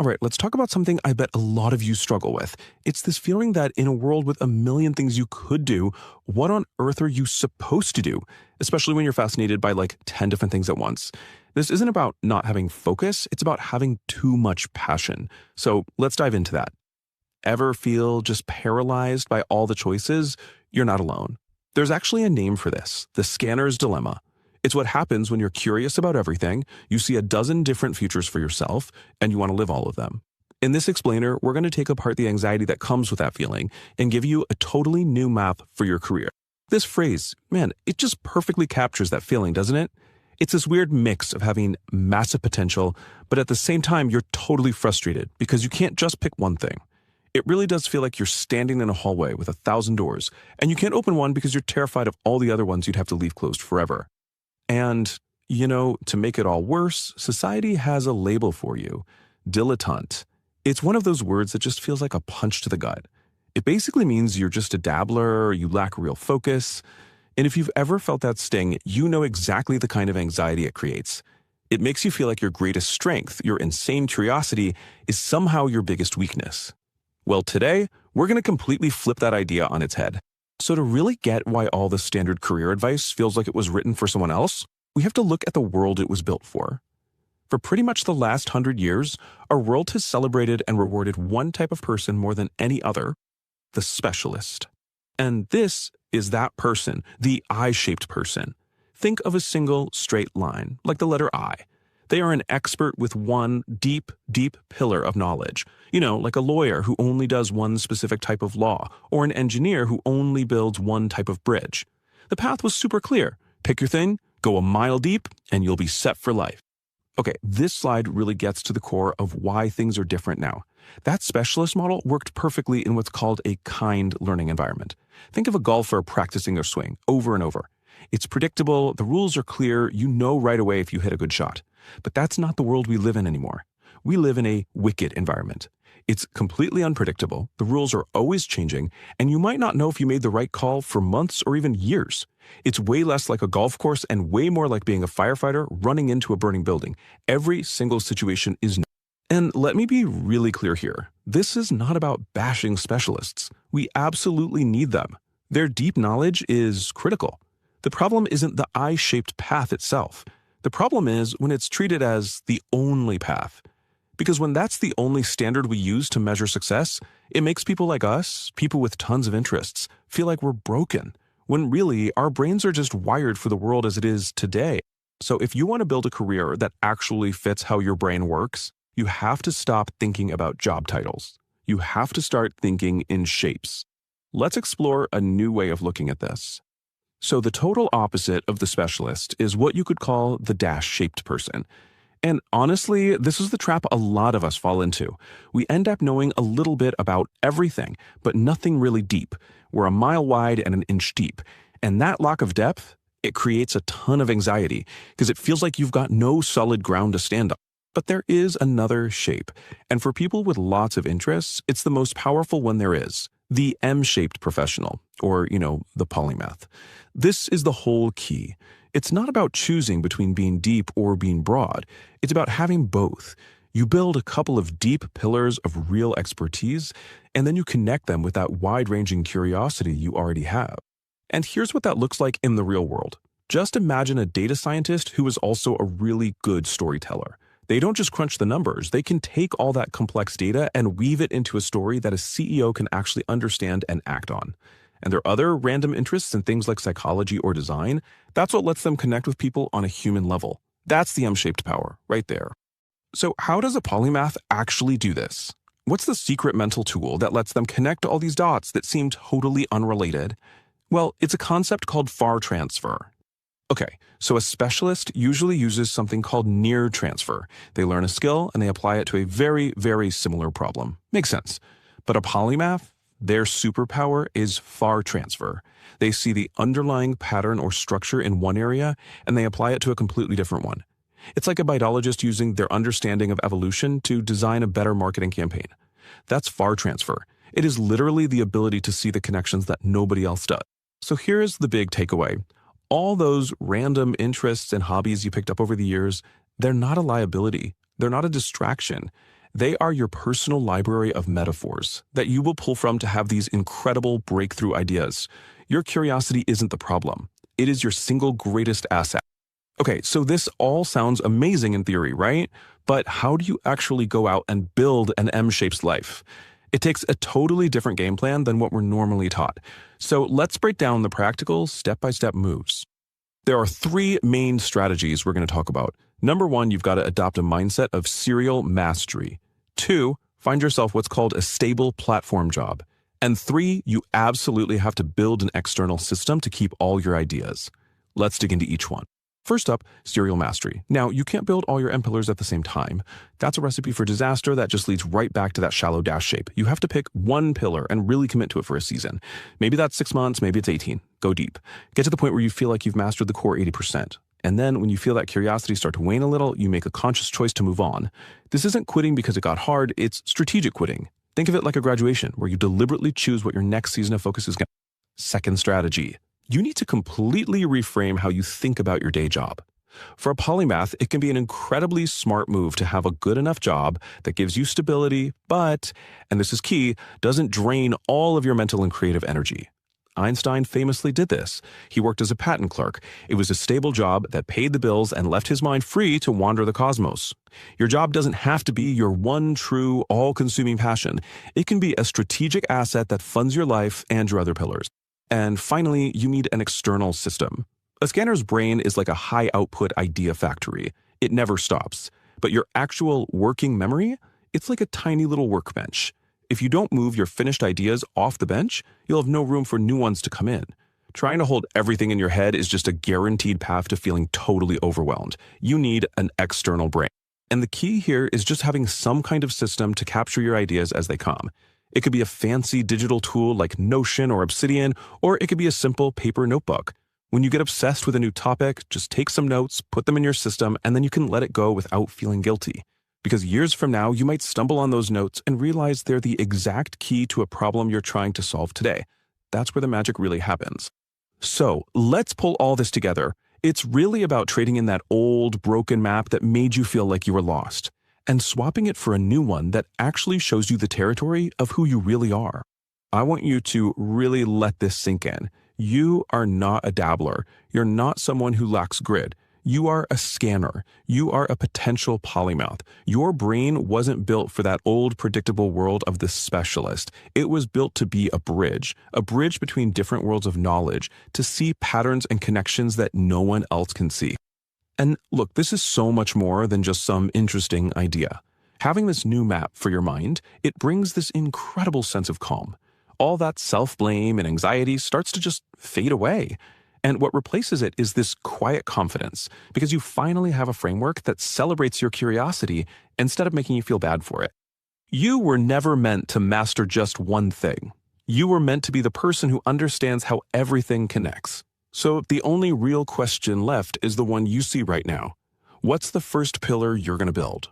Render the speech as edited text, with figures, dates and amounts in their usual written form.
All right, let's talk about something I bet a lot of you struggle with. It's this feeling that in a world with a million things you could do, what on earth are you supposed to do? Especially when you're fascinated by like 10 different things at once. This isn't about not having focus, it's about having too much passion. So let's dive into that. Ever feel just paralyzed by all the choices? You're not alone. There's actually a name for this, the scanner's dilemma. It's what happens when you're curious about everything, you see a dozen different futures for yourself, and you want to live all of them. In this explainer, we're going to take apart the anxiety that comes with that feeling and give you a totally new map for your career. This phrase, man, it just perfectly captures that feeling, doesn't it? It's this weird mix of having massive potential, but at the same time, you're totally frustrated because you can't just pick one thing. It really does feel like you're standing in a hallway with 1,000 doors, and you can't open one because you're terrified of all the other ones you'd have to leave closed forever. And, to make it all worse, society has a label for you, dilettante. It's one of those words that just feels like a punch to the gut. It basically means you're just a dabbler, or you lack real focus. And if you've ever felt that sting, you know exactly the kind of anxiety it creates. It makes you feel like your greatest strength, your insane curiosity, is somehow your biggest weakness. Well, today, we're going to completely flip that idea on its head. So to really get why all the standard career advice feels like it was written for someone else, we have to look at the world it was built for. For pretty much the last 100 years, our world has celebrated and rewarded one type of person more than any other, the specialist. And this is that person, the I-shaped person. Think of a single straight line, like the letter I. They are an expert with one deep, deep pillar of knowledge. Like a lawyer who only does one specific type of law, or an engineer who only builds one type of bridge. The path was super clear. Pick your thing, go a mile deep, and you'll be set for life. Okay, this slide really gets to the core of why things are different now. That specialist model worked perfectly in what's called a kind learning environment. Think of a golfer practicing their swing over and over. It's predictable, the rules are clear, you know right away if you hit a good shot. But that's not the world we live in anymore. We live in a wicked environment. It's completely unpredictable, the rules are always changing, and you might not know if you made the right call for months or even years. It's way less like a golf course and way more like being a firefighter running into a burning building. Every single situation is new. And let me be really clear here. This is not about bashing specialists. We absolutely need them. Their deep knowledge is critical. The problem isn't the I-shaped path itself. The problem is when it's treated as the only path. Because when that's the only standard we use to measure success, it makes people like us, people with tons of interests, feel like we're broken, when really our brains are just wired for the world as it is today. So if you want to build a career that actually fits how your brain works, you have to stop thinking about job titles. You have to start thinking in shapes. Let's explore a new way of looking at this. So the total opposite of the specialist is what you could call the dash-shaped person. And honestly, this is the trap a lot of us fall into. We end up knowing a little bit about everything, but nothing really deep. We're a mile wide and an inch deep. And that lack of depth, it creates a ton of anxiety because it feels like you've got no solid ground to stand on. But there is another shape. And for people with lots of interests, it's the most powerful one there is. The M-shaped professional, or, the polymath. This is the whole key. It's not about choosing between being deep or being broad. It's about having both. You build a couple of deep pillars of real expertise, and then you connect them with that wide-ranging curiosity you already have. And here's what that looks like in the real world. Just imagine a data scientist who is also a really good storyteller. They don't just crunch the numbers. They can take all that complex data and weave it into a story that a CEO can actually understand and act on. And their other random interests in things like psychology or design, that's what lets them connect with people on a human level. That's the M-shaped power, right there. So how does a polymath actually do this? What's the secret mental tool that lets them connect all these dots that seem totally unrelated? Well, it's a concept called far transfer. Okay, so a specialist usually uses something called near transfer. They learn a skill and they apply it to a very, very similar problem. Makes sense. But a polymath, their superpower is far transfer. They see the underlying pattern or structure in one area and they apply it to a completely different one. It's like a biologist using their understanding of evolution to design a better marketing campaign. That's far transfer. It is literally the ability to see the connections that nobody else does. So here's the big takeaway. All those random interests and hobbies you picked up over the years, they're not a liability. They're not a distraction. They are your personal library of metaphors that you will pull from to have these incredible breakthrough ideas. Your curiosity isn't the problem. It is your single greatest asset. Okay, so this all sounds amazing in theory, right? But how do you actually go out and build an M-shaped life? It takes a totally different game plan than what we're normally taught. So let's break down the practical step-by-step moves. There are three main strategies we're going to talk about. Number one, you've got to adopt a mindset of serial mastery. Two, find yourself what's called a stable platform job. And three, you absolutely have to build an external system to keep all your ideas. Let's dig into each one. First up, serial mastery. Now, you can't build all your M pillars at the same time. That's a recipe for disaster that just leads right back to that shallow dash shape. You have to pick one pillar and really commit to it for a season. Maybe that's 6 months, maybe it's 18. Go deep. Get to the point where you feel like you've mastered the core 80%. And then when you feel that curiosity start to wane a little, you make a conscious choice to move on. This isn't quitting because it got hard, it's strategic quitting. Think of it like a graduation, where you deliberately choose what your next season of focus is going to be. Second strategy. You need to completely reframe how you think about your day job. For a polymath, it can be an incredibly smart move to have a good enough job that gives you stability, but, and this is key, doesn't drain all of your mental and creative energy. Einstein famously did this. He worked as a patent clerk. It was a stable job that paid the bills and left his mind free to wander the cosmos. Your job doesn't have to be your one true, all-consuming passion. It can be a strategic asset that funds your life and your other pillars. And finally, you need an external system. A scanner's brain is like a high-output idea factory. It never stops. But your actual working memory, it's like a tiny little workbench. If you don't move your finished ideas off the bench, you'll have no room for new ones to come in. Trying to hold everything in your head is just a guaranteed path to feeling totally overwhelmed. You need an external brain. And the key here is just having some kind of system to capture your ideas as they come. It could be a fancy digital tool like Notion or Obsidian, or it could be a simple paper notebook. When you get obsessed with a new topic, just take some notes, put them in your system, and then you can let it go without feeling guilty. Because years from now, you might stumble on those notes and realize they're the exact key to a problem you're trying to solve today. That's where the magic really happens. So, let's pull all this together. It's really about trading in that old, broken map that made you feel like you were lost, and swapping it for a new one that actually shows you the territory of who you really are. I want you to really let this sink in. You are not a dabbler. You're not someone who lacks grit. You are a scanner. You are a potential polymath. Your brain wasn't built for that old, predictable world of the specialist. It was built to be a bridge between different worlds of knowledge, to see patterns and connections that no one else can see. And look, this is so much more than just some interesting idea. Having this new map for your mind, it brings this incredible sense of calm. All that self-blame and anxiety starts to just fade away. And what replaces it is this quiet confidence, because you finally have a framework that celebrates your curiosity instead of making you feel bad for it. You were never meant to master just one thing. You were meant to be the person who understands how everything connects. So the only real question left is the one you see right now. What's the first pillar you're going to build?